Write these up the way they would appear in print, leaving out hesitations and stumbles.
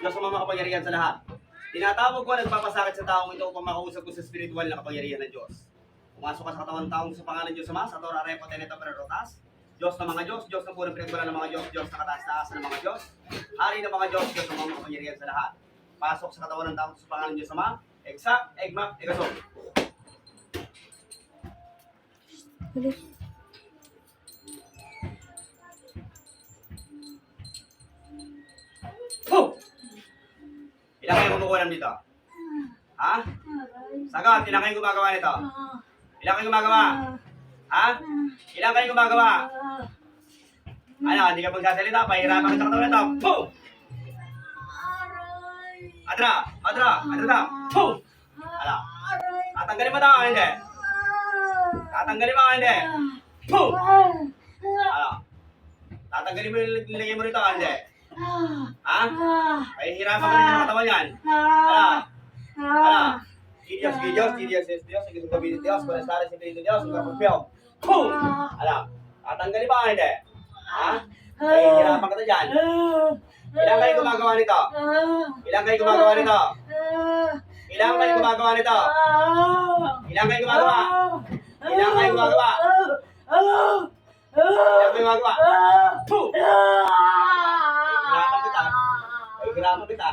Diyos ang makapangyarihan sa lahat. Tinatawag ko ang nagpapasakit sa taong ito upang makausap ko sa spiritual na kapangyarihan ng Diyos. Pumasok ka sa katawan ng taong sa pangalan ng Diyos Ama, sa Torah Repo Teneta Pererotas, Diyos ng mga Diyos, Diyos ng punong pinagbalan ng mga Diyos, Diyos na kataas-taasan ng mga Diyos, Hari ng mga Diyos, Diyos ang makapangyarihan sa lahat. Pasok sa katawan ng taong sa pangalan ng Diyos Ama, Eksak, Egmak, Egasok. Ilan kayo kumukulam dito? Ha? Sagot, ilan kayo gumagawa nito? Ilan kayo gumagawa? Ha? Ilan kayo gumagawa? Ano, hindi ka magsasalita, pahirapan ka sa katawan nito. Boom! Adra! Adra! Adra! Boom! Ala. Tatanggalin mo ito, hindi? Tatanggalin mo, hindi? Boom! Ala. Tatanggalin mo yung nilagay mo rito, hindi? Ha? Pahihirapan ka rin sa katawan yan. Ala. Ala. Dios, Dios, Dios, Dios, Dios, Dios, Dios, Dios, Buenas tardes, Espiritu Dios, ang kapagpiyaw. Boom! Ala. Tatanggalin mo, hindi? Ha? Pahihirapan ka ito dyan. Ilan kayo gumagawa nito? Ilan kayo gumagawa nito? Ilan kayo gumagawa nito? Ilan kayo gumagawa? Ilan kayo gumagawa? Ilan kayo gumagawa? Boom! Hirapan kita. Hirapan kita.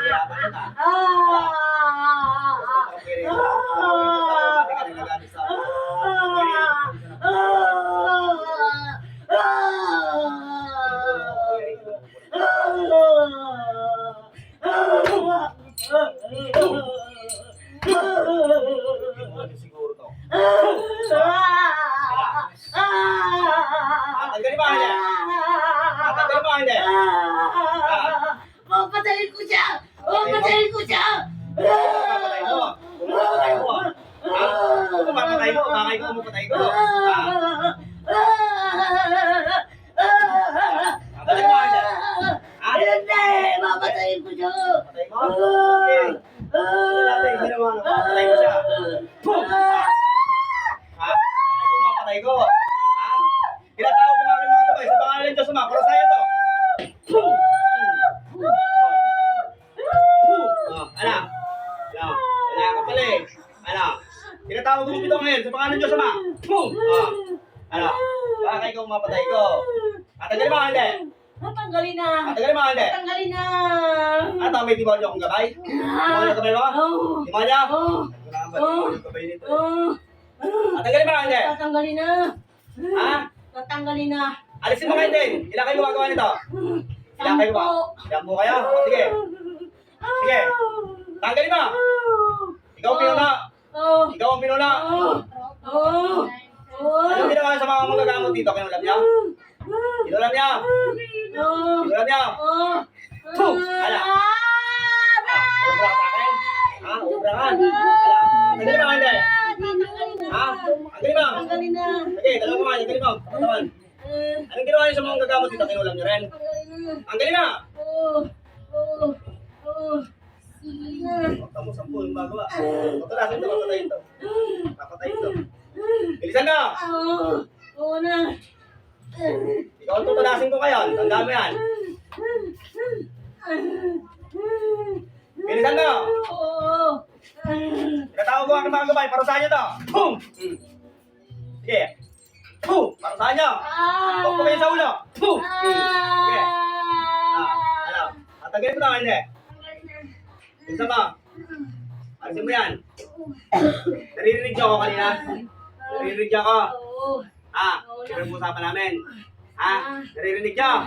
Hirapan kita. Siguro to. Tanggalin mo, hindi? Tanggalin mo, hindi? Papatayin ko siya! Papatayin ko siya! Papatay mo. Papatay mo. Kung papatay mo, bakay ko papatay ko. Tanggalin mo, hindi? Hindi! Papatayin ko siya! Papatay mo? Okay. Papatay mo siya. Boom! Ha? Bakay ko papatay ko. Ha? Tinatawag ko nga kayo mga gabay sa pangalan ng Diyos Ama. Parasayan to. Boom! Ano? Ano? Wala ka pala eh. Ano? Tinatawag ko ito ngayon sa pangalan ng Diyos Ama. Boom! Ano? Bakay ko mapatay ko. Tatanggalin mo hindi? Natanggalin na! Tatanggalin mo hindi? Natanggalin na! At may demonyo akong gabay? Demonyo gabay mo? Demonyo? Wala ba demonyo gabay nito? Tatanggalin mo hindi? Tatanggalin na! Ha? Tatanggalin na! Alisin mo kayo din. Ilan kayo gumagawa nito? Ilan kayo ba? Ilan po kayo? Sige. Sige. Tanggalin mo. Ikaw ang pinuna. Ikaw ang pinuna. Ano ginawa sa mga magagamot dito? Kinulam niya? Kinulam niya? Kinulam niya? Boom! Ala. Ubra ka sa akin? Ha? Ubra ka? Ala. Tanggalin mo hindi? Ha? Tanggalin mo. Tatanggalin na! Sige, dalawa ko man. Tanggalin mo. Katawan. Anong ginawa niyo sa mga gagamot dito? Kinulam niyo rin? Tanggalin mo. Tamo sampu yung magawa. Patulasin ito, papatayin ito. Papatayin ito. Bilisan na! Oo na! Ikaw ang tutulasin ko kayo. Tanda mo yan. Bilisan na! Oo! Tinatawag ko ang mga gabay. Parusahan niyo ito. Boom! Sige. Boom! Parusahan niyo. Huwag po kayo sa ulo. Boom! Sige. Ano? Tatagay mo na hindi. Bilisan mo. Alisin mo yan. Naririnig niyo ako kanina? Naririnig niyo ako? Ha? Pinag-usapan namin. Ha? Naririnig niyo?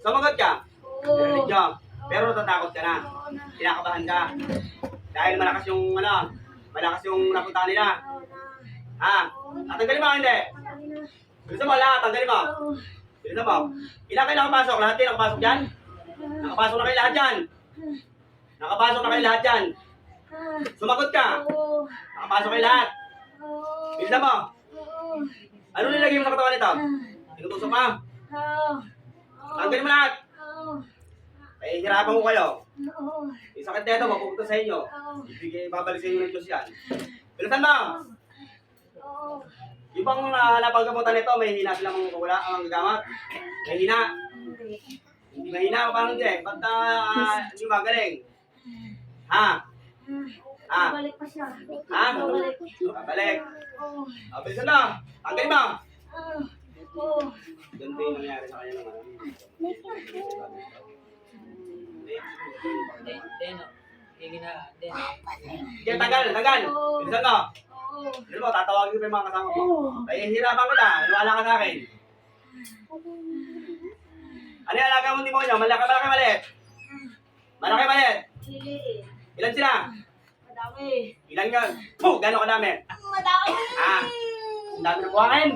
Sumagot ka? Naririnig niyo? Pero natatakot ka na. Kinakabahan ka. Dahil malakas yung napuntahan nila. Ha? Tatanggalin mo hindi? Bilisan mo lahat. Tanggalin mo. Bilisan mo. Ilan kayo nakapasok? Lahat kayo nakapasok dyan? Nakapasok na kayo lahat dyan? Nakapasok na kayo lahat dyan? Sumagot ka? Nakapasok kayo lahat? Bilisan mo. Ano nilagay mo sa katawan nito? Tinutusok ka? Tanggalin mo lahat. Eh, hirapan ko kayo. Yung sakit na ito, mapupunta sa inyo. Babalik sa inyo ng Diyos yan. Bilisan mo. Yung bang napagamutan nito, may hina silang wala ang gagamot? May hina? Hindi. Hindi mahina ka parang hindi eh. Ba't hindi magaling? Ha? Ha? Balik pa siya. Ha? Balik. Babalik. Oh. Bilisan mo. Tanggalin mo. Oh. Ganito yung nangyari sa kanya naman. Sige, tanggal. Bilisan mo. Bilisan mo, tatawagin ko pa yung mga kasama mo. Nahihirapan kita. Wala ka sa akin. Ano yung alaga mong demonyo? Malaki, maliit. Malaki, maliit. Lili. Ilan sila? Madami. Ilan yun? Gano'n kadami? Madami. Ha? Ang dami na buhakin?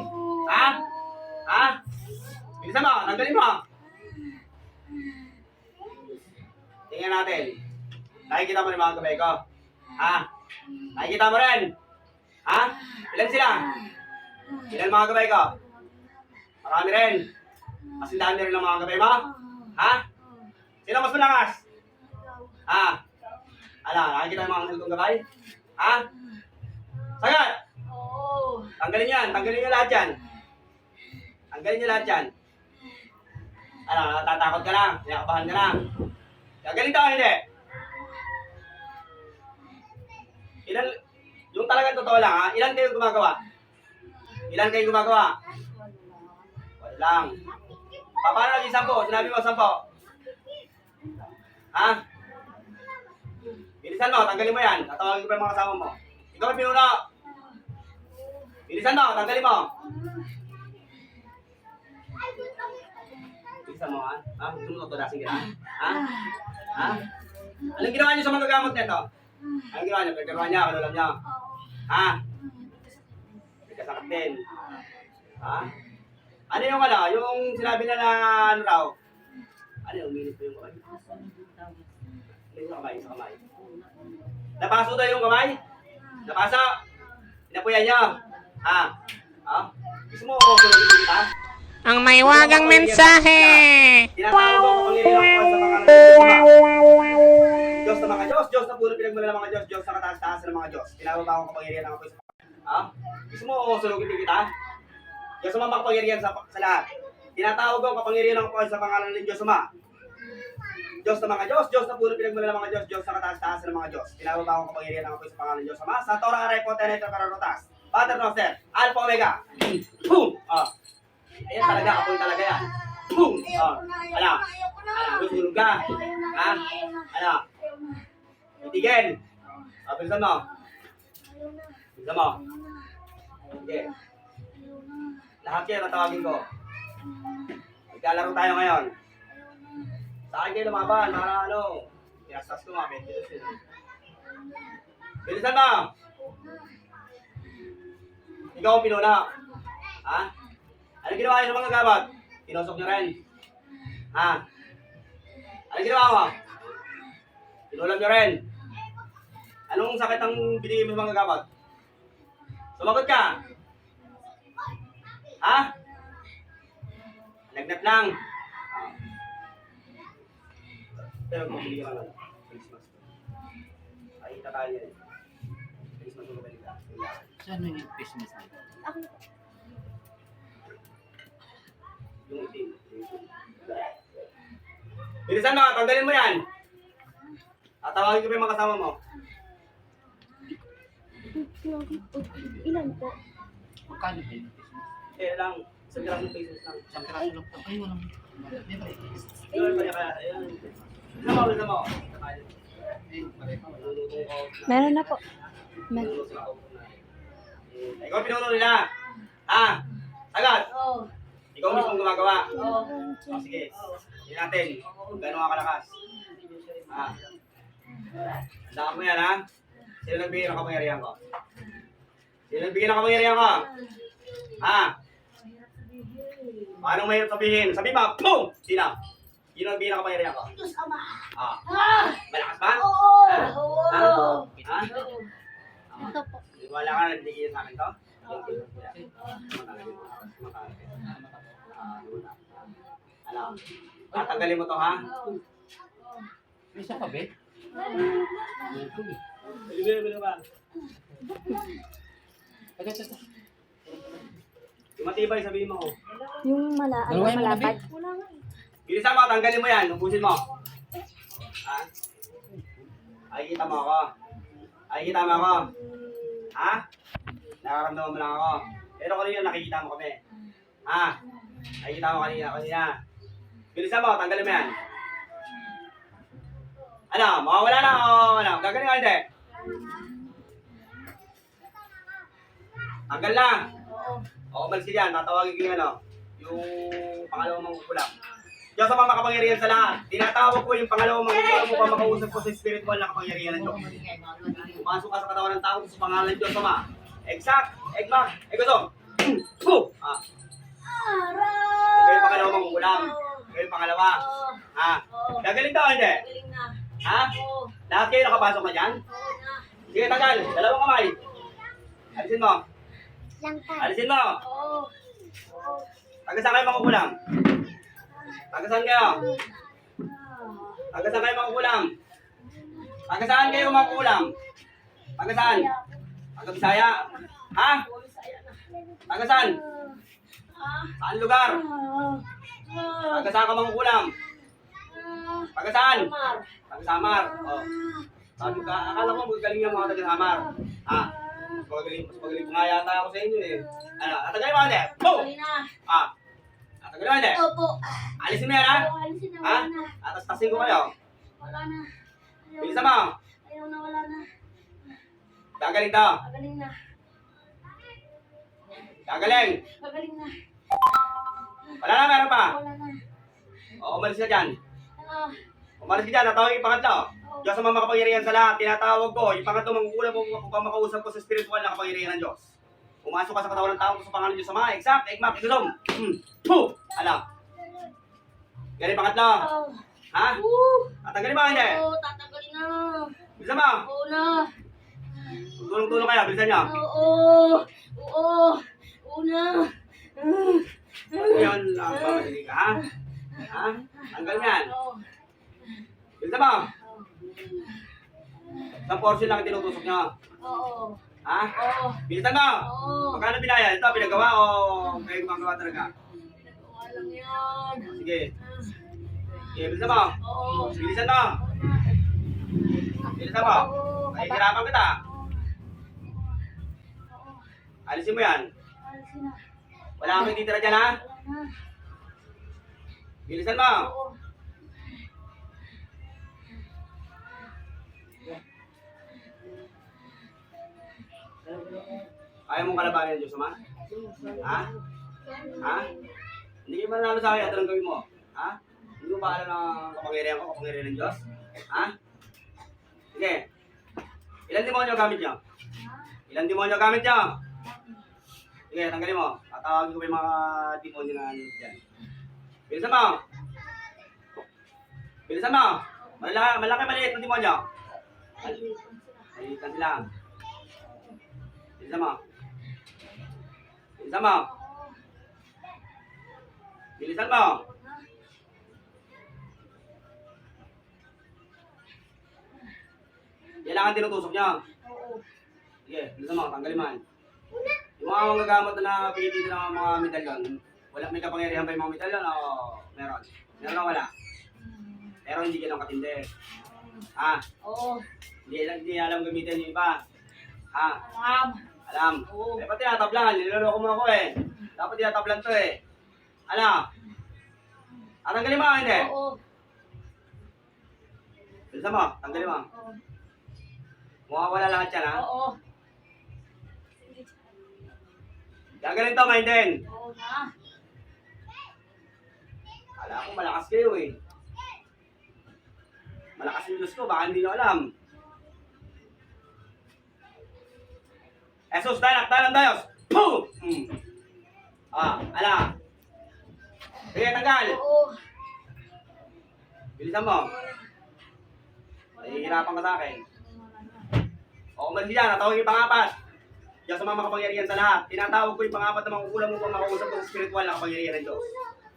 Ha? Ha? Bilisan mo, tanggalin mo. Tingnan natin. Nakikita mo rin mga gabay ko. Ha? Nakikita mo rin? Ha? Ilan sila? Ilan mga gabay ko? Marami rin. Mas dami rin ang mga gabay mo? Ha? Sino mas malakas? Ha? Ala, nakikita mo mga kong gabay? Ha? Sagat! Oo. Tanggalin yan. Tanggalin nyo lahat yan. Tanggalin nyo lahat yan. Ano, natatakot ka na. Kinakabahan ka na. Gagaling daw, hindi. Ilan, yung talagang totoo lang ha, ilan kayo gumagawa? Ilan kayo gumagawa? Wala lang. Paano naging 10? Sinabi mo 10. Ha? Bilisan mo, tanggalin mo yan. Tatawagin ko pa yung mga kasama mo. Ikaw ang pinuno. Bilisan mo, tanggalin mo. Bilisan mo ha? Ha? Gusto mo tutulasin kita? Ha? Ha? Anong ginawa niyo sa mga gamot nito? Anong ginawa niyo? Pagkaroon niya, kanulam niya. Ha? Pagkasakit din. Ha? Ano yung yung sinabi na ano raw? Ano yung uminit po yung kamay? Sa kamay. Napaso daw yung kamay? Napaso? Inapuyan niyo? Ha? Ha? Gusto mo sunugin kita? Ang may wagang mensahe. Tinatawag mo kapangyarihan ko sa mga Diyos na mga Diyos, Diyos na puro pinagmula ng mga Diyos, Diyos na kataas-taas ng mga Diyos. Tinawag ako kapangyarihan ng apoy sa ha? Gusto mo sunugin kita? Diyos na makapangyarihan sa lahat. Tinatawag ako kapangyarihan ng apoy sa pangalan ng Diyos Ama. Diyos na mga Diyos, Diyos na puro pinagmula ng mga Diyos, Diyos na kataas-taas ng mga Diyos. Tinawag ako kapangyarihan ng apoy sa pangalan ng Diyos Ama. Sa Torah Arepo, Tenetra Pararotas. Pater Noster, Alpha Omega. Boom! Ayan talaga, apoy talaga yan. Boom! Ala, susunog ka. Ha? Ala, itigil. Bilisan mo. Bilisan mo. Sige. Lahat kayo natawagin ko. Maglalaro tayo ngayon. Sa akin kayo lumaban para pinastas ko mga 20 yun. Bilisan mo. Ikaw ang pinuna. Ha? Ano ginawa niyo sa mga gamot? Tinusok niyo rin. Ha? Ano ginawa mo? Tinulam niyo rin. Anong sakit ang binigay mo sa mga gamot? Sumagot ka. Ha? Lagnat lang. Pero bumili ka lang. Christmas. Ay, tatal yan. Christmas mo ba nila? Saan yung Christmas na? Yung itim. Bilisan mo, tanggalin mo yan. Tatawagin ko pa yung mga kasama mo. Ilan po? Magkano ba yung Christmas? Lang, isang pirasong pesos lang. Isang piraso lang po. Ay, walang... Di ba? Yun, kaya, ayun. Bilisan mo. Meron na po. Ikaw pinuno nila. Ha? Agad. Oo. Ikaw mismo gumagawa. Oo. Sige. Hindi natin. Kung gano'n ka kalakas. Ha? Tandaan mo yan, ha? Sino nagbigay ng kapangyarihan ko? Sino nagbigay ng kapangyarihan ko? Ha? Paano mahirap sabihin? Sabi mo, boom! Sino? Sino nagbigay ng kapangyarihan ko? Diyos Ama. Ah. Ah! Malakas ba? Oo. Ha? Oo. Ha? Ito po. Wala ka na nagbigay sa akin to? Ano? Tatanggalin mo to, ha? May isa pa, be? Bili ba? Ito. Yung matibay, sabihin mo. Yung Dalawahin mo na, malapad. Wala nga eh. Bilisan mo, tanggalin mo yan. Ubusin mo. Ha? Ay, kita mo ako. Ay, kita mo ako. Ha? Nakaramdaman mo lang ako. Pero kanina nakikita mo kami. Ha? Nakikita mo kanina. Bilisan mo, tanggalin mo yan. Ano, mawawala na o ano? Gagaling ka hindi? Tanggal na. O, umalis ka dyan. Tatawagin ko yung ano, yung pangalawang mangkukulam. Diyos sa mga makapangyarihan sa lahat. Tinatawag ko yung pangalawang mangkukulam mo pa makausap ko sa spiritual na kapangyarihan ng Diyos. Pumasok ka sa katawan ng tao sa pangalan ng Diyos, Ama. Exact, egmak, egosong. Ah. Ikaw yung pangalawang mangkukulam. Ikaw yung pangalawa. Ha? Gagaling daw, hindi? Galing na. Ha? Oo. Lahat kayo nakapasok na dyan? Oo na. Sige, tagal. Dalawang kamay. Alisin mo. Langka. Alisin mo. Oo. Oo. Tagasan kayo mangkukulam. Tagasan kayo. Tagasan kayo mangkukulam. Tagasaan kayo mangkukulam. Tagasan. Taga Bisaya. Ha? Tagasan. Saan lugar? Tagasaan ka mangkukulam. Tagasaan. Taga Samar. Oh. Sabi ka, akala ko magaling yung mga taga Samar. Ha? Mas magaling pa nga yata ako sa inyo eh. Ano, tatagay mo hindi? Boom! Galing na. Ah. Tatagay mo hindi? Opo. Alisin mo yan ha? Oo, alisin na. Ha? Wala na. Atas-tasin ko kayo. Wala na. Bilisan mo. Ayaw na, wala na. Gagaling to. Magaling na. Gagaling. Magaling na. Wala na, meron pa. Wala na. O, umalis ka dyan. Ah. Umalis ka dyan, natawag yung pangatlo. Diyos sa mga makapangyarihan sa lahat, tinatawag ko. Yung pangatlo, mangkukulam mo upang makausap ko sa spiritual na kapangyarihan ng Diyos. Pumasok ka sa katawan ng tao sa pangalan ng Diyos Ama. Exact, egmak, igusong. Puh! Ano? Galing pangatlo. Oh. Ha? Tatanggalin mo, hindi? Oo, tatanggalin na. Bilisan mo. Oo na. Tulong-tulong kayo, bilisan nyo. Oo. Oo. Oo na. Ngayon, mamadali ka, ha? Ha? Tanggal mo yan. Oo. Bilisan mo. Isang portion lang ang tinutusok nyo. Oo. Ha? Oo. Bilisan mo. Oo. Magkano binayad? Ito, pinagawa o kayo gumagawa talaga? Pinagawa lang yan. Sige. Sige, bilisan mo. Oo. Bilisan mo. Bilisan mo. Nahihirapan kita. Alisin mo yan. Alisin na. Wala kang titira dyan, ha? Wala na. Bilisan mo. Oo. Ayaw mong kalabanin ng Diyos, Ama? Ha? Ha? Hindi kayo mananalo sa akin. Ito lang gawin mo. Ha? Hindi mo ba alam na kapangyarihan ko, kapangyarihan ng Diyos? Ha? Sige. Ilan demonyo gamit niyo? Ilan demonyo gamit niyo? Sige, tanggalin mo. Tatawagin ko pa yung mga demonyo na dyan. Bilisan mo. Bilisan mo. Malaki maliit ng demonyo. Maliitan sila. Bilisan mo. Bilisan mo. Bilisan mo. Yan lang ang tinutusok niya. Oo. Sige, bilisan mo. Tanggalin mo. Yung mga magagamot na pinipili ng mga medalyon, wala may kapangyarihan ba yung mga medalyon o meron? Meron o wala? Pero hindi ganun katindi. Ha? Oo. Hindi alam gamitin yung iba. Ha? Alam. Alam. Oo. Eh, pati tinatablan. Niloloko mo ako eh. Dapat tinatablan to eh. Ano? Tanggalin mo, hindi? Oo. Bilisan mo, tanggalin mo. Oo. Mawawala lahat yan, ha? Oo. Gagaling to, Maiden. Oo na. Kala ko malakas kayo eh. Malakas yung Diyos ko, baka hindi nyo alam. Jesus, dalang Diyos! Puh! Ala. Sige, tanggal. Oo. Bilisan mo. Nahihirapan ka sa akin. O, umalis dyan, natawag yung pangapat. Diyos sa mga makapangyarihan sa lahat. Tinatawag ko yung pangapat na mangkukulam upang makausap ko sa spiritual na kapangyarihan ng Diyos.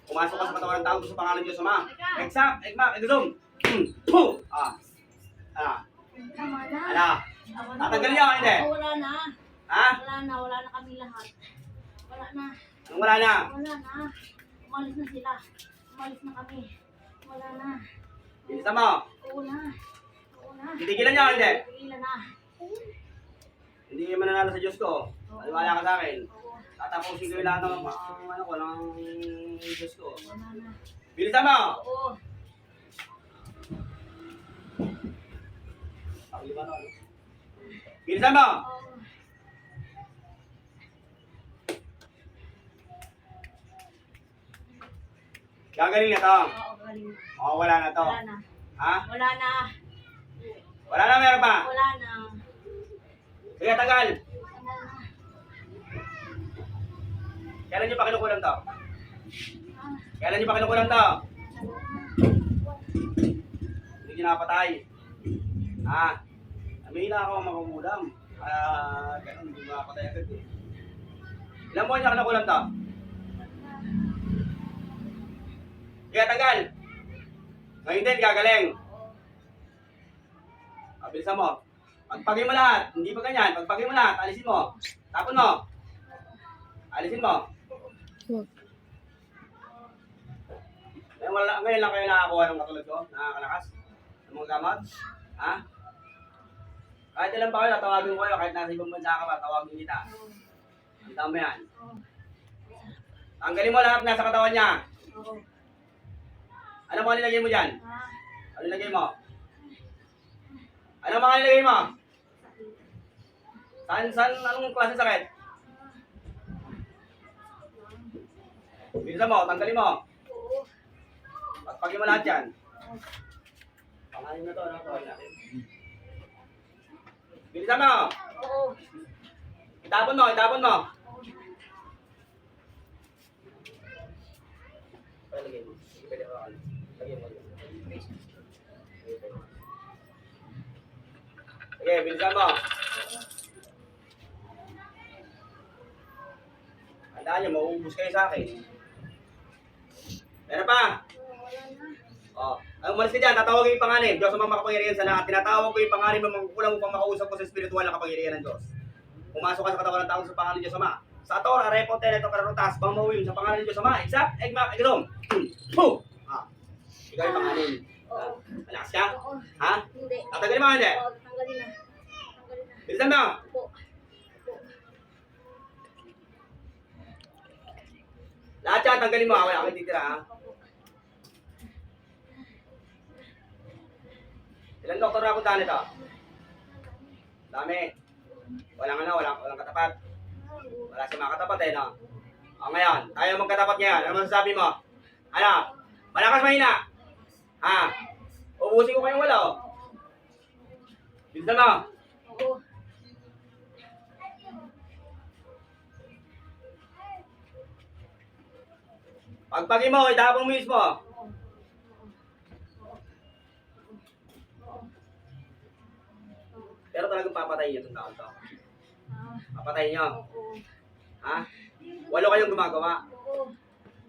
Pumasok ka sa katawan ng tao sa pangalan ng Diyos, Ama. Exact, egmak, egusong. Puh! Ala. Tatanggal niyo, hindi? Wala na. Ha? Wala na kami lahat. Wala na. Nung wala na. Wala na. Umalis na sila. Umalis na kami. Wala na. Bilisan mo. Wala. Wala. Titigilan niyo, hindi. Tigilan na. Hindi naman nanalo sa Diyos ko. Maniwala ka sa akin. Tatapusin ko yung lahat ng ano ko, ng Diyos ko. Wala na. Bilisan mo! Oo. Bilisan mo! Oo. Gagaling na to. Oo, galing na. O, wala na to. Wala na. Ha? Wala na. Wala na, meron pa. Wala na. Sige, tagal. Wala na. Kailan nyo pa kinukulam to? Ah, Kailan nyo pa kinukulam to? Hindi nyo nakapatay. Ha? May na ako makukulam. Ganun, hindi makapatay agad eh. Ilang buwan nyo kinukulam to? Sige, tagal. Ngayon din, gagaling. Bilisan mo. Pagpagin mo lahat. Hindi pa ganyan. Pagpagin mo lahat. Alisin mo. Tapon mo. Alisin mo. Ngayon lang kayo nakakuha ng katulad ko. Nakakalakas. Ng mga gamot. Ha? Kahit ilan pa kayo, tatawagin ko kayo. Kahit nasa ibang bansa ka pa, tawagin kita. Kita mo yan. Tanggalin mo lahat nasa katawan niya. oo. Ano mga nilagay mo dyan? Ah, Ano nilagay mo? Ano mga nilagay mo? Anong klase sakit? Bilisan mo, tanggalin mo. oo. Pagpagin mo lahat yan. Pangalim na to, ano? Tawagin natin. Bilisan mo. Oo. Itapon mo, itapon mo. Lagay mo. Pwede ko. Lagay mo. Sige, bilisan mo. Tandaan niyo, mauubos kayo sa akin. Meron pa. Oh, ang umalis ka dyan, tatawagin yung pangalim. Diyos ang makapangyarihan sa lahat. Tinatawag ko yung pangalim ng magkukulang upang makausap ko sa spiritual na kapangyarihan ng Diyos. Pumasok ka sa katawan ng tao sa pangalan ng Diyos Ama. Sa Torah, Repo, Teleto, Kararutas, Bangmawim, sa pangalan ng Diyos Ama. Exact, Egmak, Egdom. Puh! Ah, ikaw yung pangalim. Malakas ka? Oo. Ha? Hindi. Tatagalin mo, hindi? Oo, tanggalin na. Tanggalin na. Bilisan mo. Po. Lahat yan, tanggalin mo. Wala kang titira, ha? Ilang doktor na punta nito? Dami. Walang katapat. Wala si mga katapat eh, no? O ngayon, tayo magkatapat ngayon. Ano masasabi mo? Ano? Malakas mahina? Ha? Ubusin ko kayong wala, oh. Bilisan mo. Oo. Pagpagin mo, itapon mo mismo. Pero talagang papatayin niyo itong taon to. Ah, Papatayin niyo. oo. Ha? 8 kayong gumagawa. Oo.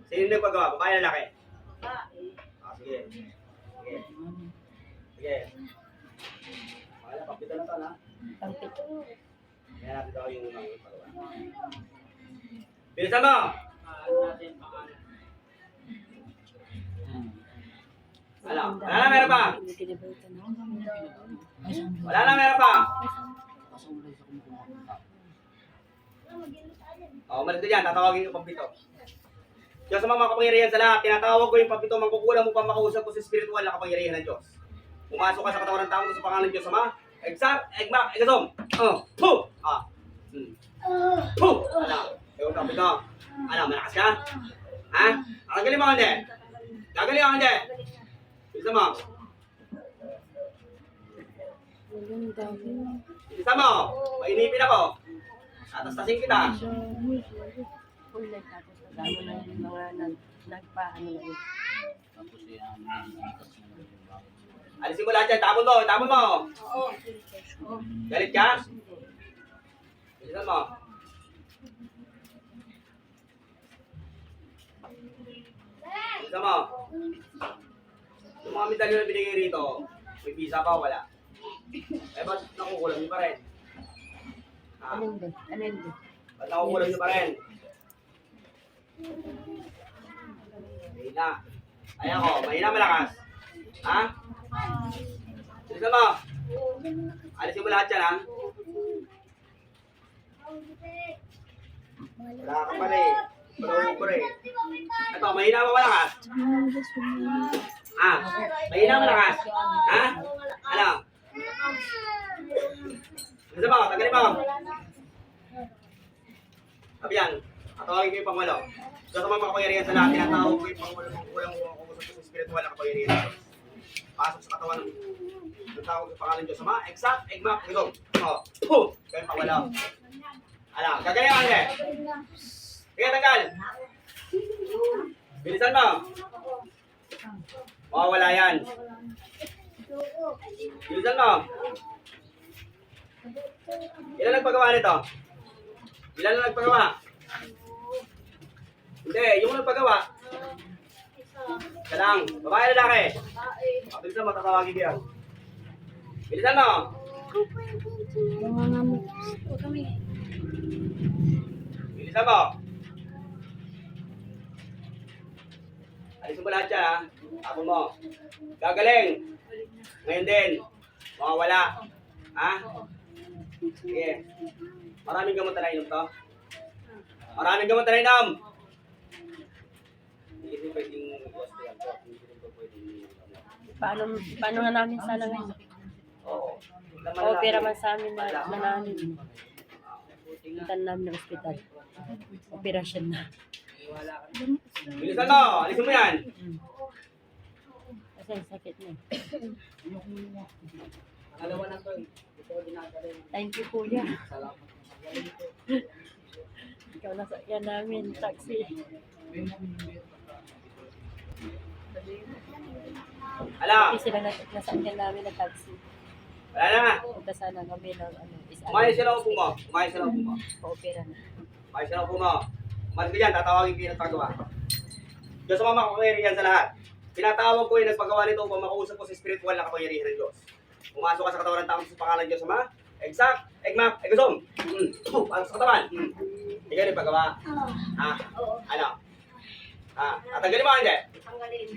Sino yung paggawa? Babae lalaki? Ah, Ah, sige. Sige. Sige. Wala, papitan na to, na. Kaya natin daw yung unang pagawa. Bilisan mo! Wala na, meron pa! Wala na, meron pa! O, umalis ka dyan, tatawagin yung pampito. Diyos sa mga kapangyarihan sa lahat, tinatawag ko yung pampito, mangkukulang mo pa makausap ko sa spiritual na kapangyarihan ng Diyos. Pumasok ka sa katawan ng tao sa pangalan ng Diyos, Ama. Exact, Egmak, Egazom. Puh! Puh! Ano? Ewan pampito. Ano, malakas ka? Ha? Gagaling mo hindi? Gagaling ako hindi? Bilisan mo. Bilisan mo. Painipin ako. Tatastasin kita. Dami na yung mga nagpaano na yun. Tapos yan, nilitas na lang yung bago. Alisin mo lahat yan. Tapon mo. Tapon mo. oo. Oo. Galit ka? Bilisan mo. Bilisan mo. Yung mga medalyo na binigay rito, may visa pa o wala? Eh, ba't nakukulam nyo pa rin? Ha? Alin din? Alin din? Ba't nakukulam nyo pa rin? Hindi na. Ayan ko, mahina malakas. Ha? Bilisan mo. Alisin mo lahat yan, ha? Wala ka pa rin. Malawag ko rin. Ito, mahina mo malakas. Ah, mahina malakas. Ha? Ano? Bilisan mo, tagalin mo. Sabi yan, tatawagin ko yung pangwalo. So sa mga makapangyarihan sa lahat, tinatawag ko yung pangwalo ng kulang sa spiritual na kapangyarihan. Pasok sa katawan ng tawag yung pangalan Diyos. Sama, exact, egmak, gulong. O, kaya pangwalo. Alam, gagaling ka, Andre. Sige, tanggal. Bilisan mo. Mawawala yan. Bilisan mo. Ilan nagpagawa nito? Ilan na nagpagawa? Hindi, yung nagpagawa. Isa lang. Babae lalaki. Bilisan mo, tatawagin ko yan. Bilisan mo. Bilisan mo. Alisin mo lahat yan, ha? Tapon mo. Gagaling. Ngayon din. Mawawala. Ha? Sige. Maraming gamot na inom to. Maraming gamot na inom. Hindi rin pwedeng Paano nga namin sana ngayon? Oo. Opera man sa amin na namin. Puntan namin ng ospital. Operasyon na. Bilisan mo. Alisin mo yan. Kasi ang sakit na. Alawa na to eh. Ito dinadala yung Thank you, Kuya. Ikaw nasakyan namin, taxi. Ala. Kasi sila nasakyan namin ng taxi. Wala na. Punta sana kami ng Umayos sila upo mo. Umayos sila upo mo. Pa-opera na. Umayos sila upo mo. Umayos ka dyan. Tatawagin ko yung nagpagawa. Diyos sa mga makapangyarihan sa lahat. Tinatawag ko yung nagpagawa nito upang makausap ko sa spiritual na kapangyarihan ng Diyos. Pumasok ka sa katawan ng tao sa pangalan ng Diyos, Ama. Exact, egmak, egosong. Pasok sa katawan. Ikaw yung paggawa. Ah, ano? Ah, tatanggalin mo, hindi? Tanggalin.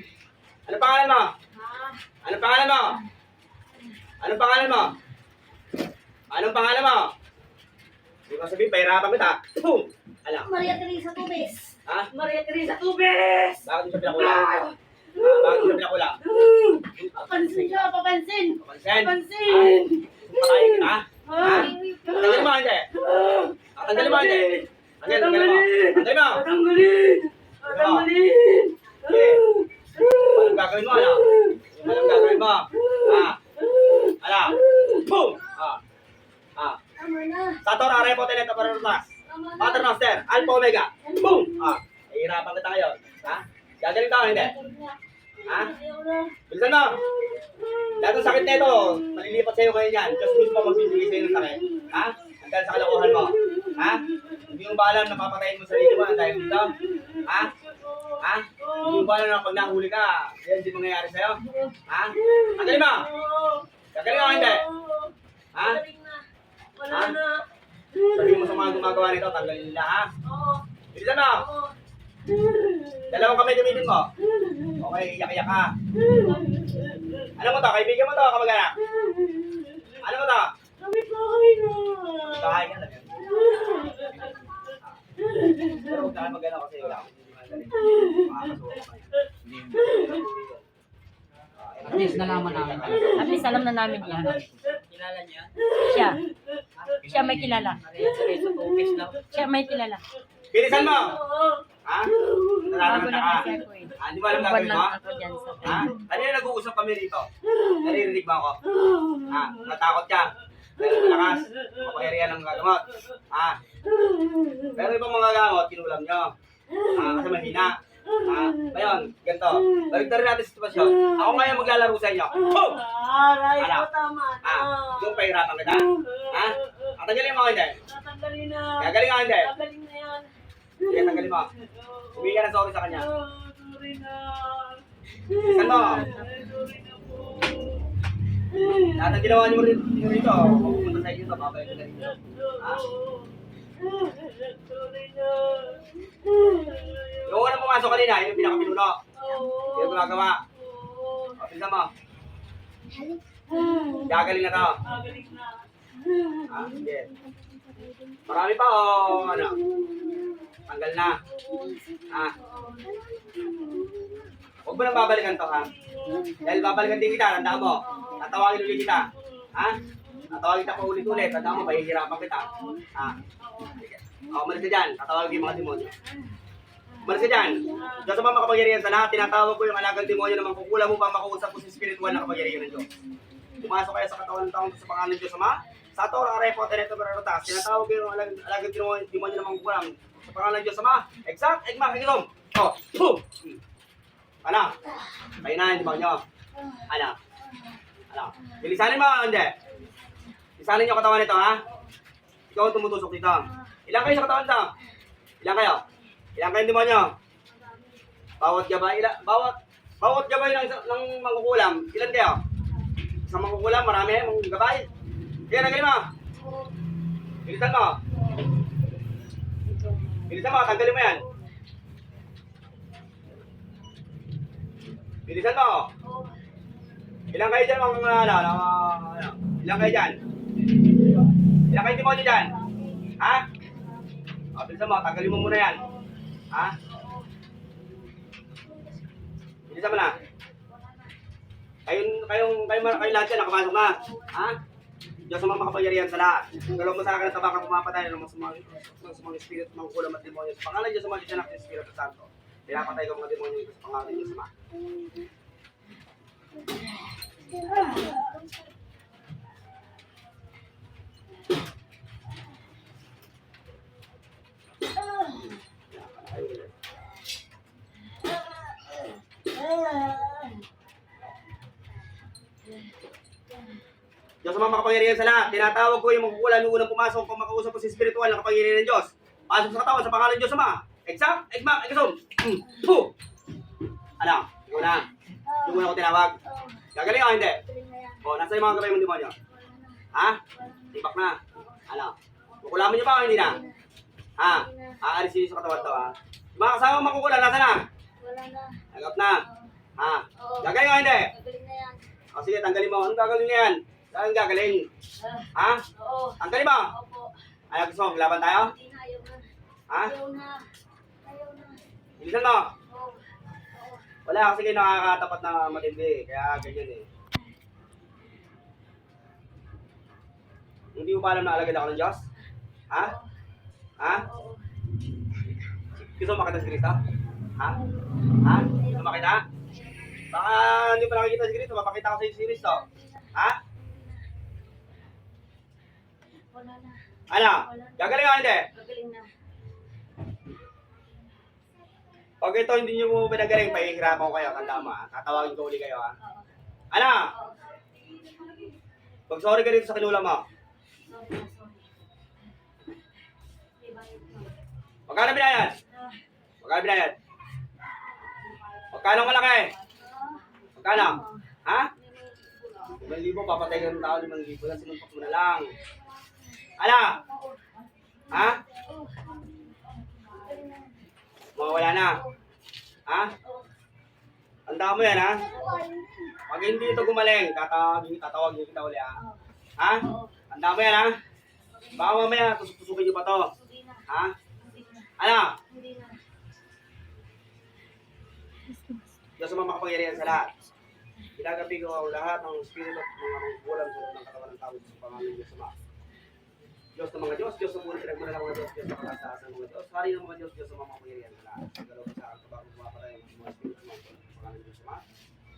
Ano pangalan mo? Ah, Ano pangalan mo? Anong pangalan mo? Anong pangalan mo? Hindi ko sabihin, pahirapan kita. Ano? Maria Teresa Tubes. Ha? Maria Teresa Tubes! Bakit mo siya pinakula? Bakit mo siya pinakula? Papansin siya, papansin! Papansin? Papansin! Patayin kita? Ha? Ah! Tanggalin mo, hindi? Tanggalin mo, hindi? Tanggalin mo. Tanggalin mo. Tanggalin! Tanggalin! Okay. Anong gagawin mo, ano? Anong gagawin mo? Ha? Ano? Boom! Ah. Tama na! Sator, arepo, teleta, pararutas. Tama na! Paternoster, Alpha Omega. Boom! Nahihirapan kita ngayon. Ha? Gagaling ka, hindi? Ha? Ayaw na! Bilisan mo! Lahat ng sakit na ito, malilipat sa'yo ngayon yan. Diyos mismo magbibigay sa'yo ng sakit. Ha? Ang dahil sa kalokohan mo. Ha? Hindi mo ba alam na papatayin mo sa sarili mo dahil dito? Ha? Ha? Hindi mo ba alam na pag nahuli ka, yan hindi mangyayari sa'yo? Ha? Tanggalin mo! Gagaling ka, hindi? Ha? Galing na! Wala Ha? na! Sabihin mo sa mga gumagawa nito, tanggalin nila, ha? Oo! Bilisan mo! Oo! Dalawang kamay gamitin mo. Okay, iyak-iyak ka. Ano mo to? Kaibigan mo to, kamag-anak? Ano mo to? Kami kahay na! Bahay ka na. Pero huwag ka mag-ano kasi wala akong hindi magaling. At least nalaman namin talaga. At least alam na namin yan. Kilala niya? Siya. Siya may kilala. Maria Teresa Topes lang. Siya may kilala. Bilisan mo! Oo! Ha? Bago Nararamdaman lang ka? kasi ako eh. Di ba alam Buwan gagawin lang mo? ako dyan sa Ha? Kanina nag-uusap kami rito. Naririnig mo ako? Ha? Natakot ka? Dahil malakas. Kapangyarihan ng gagamot. Ha? Pero ibang mga gamot, kinulam nyo. Kasi mahina. Ngayon, ganito. Balik na rin natin sa sitwasyon. Ako ngayon maglalaro sa inyo. Boom! Aray Ano? ko, tama na! Yung pahirapan kita. Ha? Tanggalin mo ako hindi. Tatanggalin na! Gagaling ako hindi. Gagaling na yan! Sige, tanggalin mo. Humingi ka ng sorry sa kanya. Sorry na! Bilisan mo. Sorry na po! Lahat ng ginawa niyo rito, pupunta sa inyo ito, babalik na rito. Ha? Sorry na! Yung unang pumasok kanina, yung pinakapinuno. Oo! Hindi mo gumagawa. O, bilisan mo. Gagaling na to. Magaling na. Sige. Marami pa o ano? Tanggal na. Huwag mo nang babalikan to, ha? Dahil babalikan din kita, tandaan mo. Tatawagin ulit kita. Ha? Tatawagin kita pa ulit-ulit. Tandaan mo, mahihirapan kita. Umalis ka dyan. Tatawagin yung mga demonyo. Umalis ka dyan. Diyos sa mga makapangyarihan sa lahat, tinatawag ko yung alagang demonyo na mangkukulam mo pa makausap ko sa spiritual na kapangyarihan ng Diyos. Pumasok kayo sa katawan ng taong sa pangalan ng Diyos Ama. Sa Torah, Arepo, Tereto, Berarotas, tinatawag ko yung alagang demonyo na mangkukulam sa pangalan ng Diyos Ama. Exact, Egma, Kagilom. Oh, boom! Ano? Kayo na, yung demonyo. Ano? Ano? Bilisanin mo, hindi. Bilisanin yung katawan nito, ha? Ikaw ang tumutusok dito. Ilan kayo sa katawan nito? Ilan kayo? Ilan kayong demonyo? Bawat gabay ng mangkukulam. Ilan kayo? Sa mangkukulam, marami mga gabay. Kaya nagaling mo. Bilisan mo. Bilisan mo, tanggalin mo yan. Bilisan mo. Ilan kayo dyan mga ilan kayo dyan? Ilan kayo demonyo dyan? Ha? O, bilisan mo, tanggalin mo muna yan. Ha? Bilisan mo na. Kayong lahat dyan, nakapasok na. Ha? Diyos sa mga makapangyarihan sa lahat. Galong mo sa akin at tabakang pumapatay ng mga espiritu, mga kulam at demonyo. Sa pangalan Diyos sa mga Diyos ng Espiritu Santo. Pinapatay ko mga demonyo ito sa pangalan Diyos sa mga. Diyos sa mga makapangyarihan sa lahat, tinatawag ko yung magkukulan nung unang pumasok kung makausap ko sa spiritual na kapangyarihan ng Diyos. Pasok sa katawan sa pangalan ng Diyos Ama. Exact, Egma, Egasum. Ano? Ikaw na. Yung muna ko tinawag. Gagaling ako, hindi. O, nasa yung mga gabay mong demonyo? Ha? Tipak na. Ano? Kukulamin niyo ba o hindi na? Ha? Aalisin niyo sa katawan to, ha? Yung mga kasama makukulan, nasa na? Wala na. Agap na. Ha? Gagaling ako, hindi? Gagaling na yan. O, sige, tanggalin mo. Anong gagaling na yan? Saan gagaling? Ha? Oo. Tanggalin mo. Opo. Ayaw gusto mo, laban tayo? Hindi na, ayaw na. Ha? Ayaw na. Ayaw na. Bilisan mo. Oo. Wala kasi kayo nakakatapat na matindi. Kaya ganyan eh. Hindi mo pa alam na alagad ako ng Diyos? Ha? Ha? Oo. Gusto mo makita si Cristo? Ha? Ha? Gusto mo makita? Baka hindi pa nakikita si Cristo. Mapakita ko sa iyo si Cristo. Ha? Wala na. Ano? Gagaling ako hindi? Gagaling na. Pag ito hindi nyo mo pinagaling, pahihirapan ko kayo. Tanda mo ha? Tatawagin ko uli kayo ha? Oo. Ano? Oo. Pag sorry ka dito sa kinula mo. Sorry na, sorry. May bayad na. Magkano binayad? Magkano binayad? Magkano malaki? Magkano? Ha? 5,000, papatay ka ng tao, 5,000 lang, sinuntok mo na lang. Ano? Ha? Mawala na. Ha? Tandaan mo yan, ha? Pag hindi ito gumaling, tatawagin kita uli, ha? Ha? Tandaan mo yan, ha? Baka mamaya, tusuk-tusukin nyo pa to. Hindi na. Ha? Hindi na. Ano? Hindi na. Diyos sa mga makapangyarihan sa lahat. Ginagabi ko ang lahat ng spirito at mga mangkukulam sa ng katawan ng tao sa pangalan ng Diyos Ama. Diyos ng mga Diyos, Diyos ng mga pinagmula ng mga Diyos, Diyos ng katataas ng mga Diyos, hari ng mga Diyos, Diyos sa mga makapangyarihan sa lahat. Sa galaw sa akin, kabakong pumapatay ang mga spirito ng pangalan ng Diyos Ama.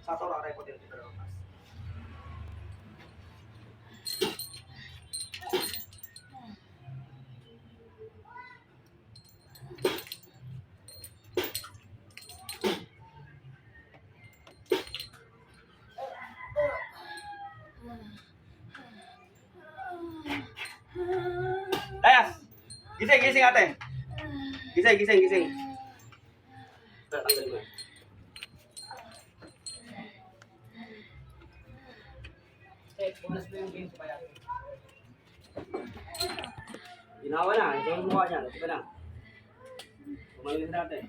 Sa Torah, Arepo, Tereto, Berarotas. Layas! Gising, gising ate! Gising, gising, gising. Tanggalin mo. Punas mo yung game sa bayan. Ginawa na, ito yung mukha niya. Ito na. Kumain na natin.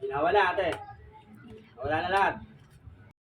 Ginawa na ate. Wala na lahat.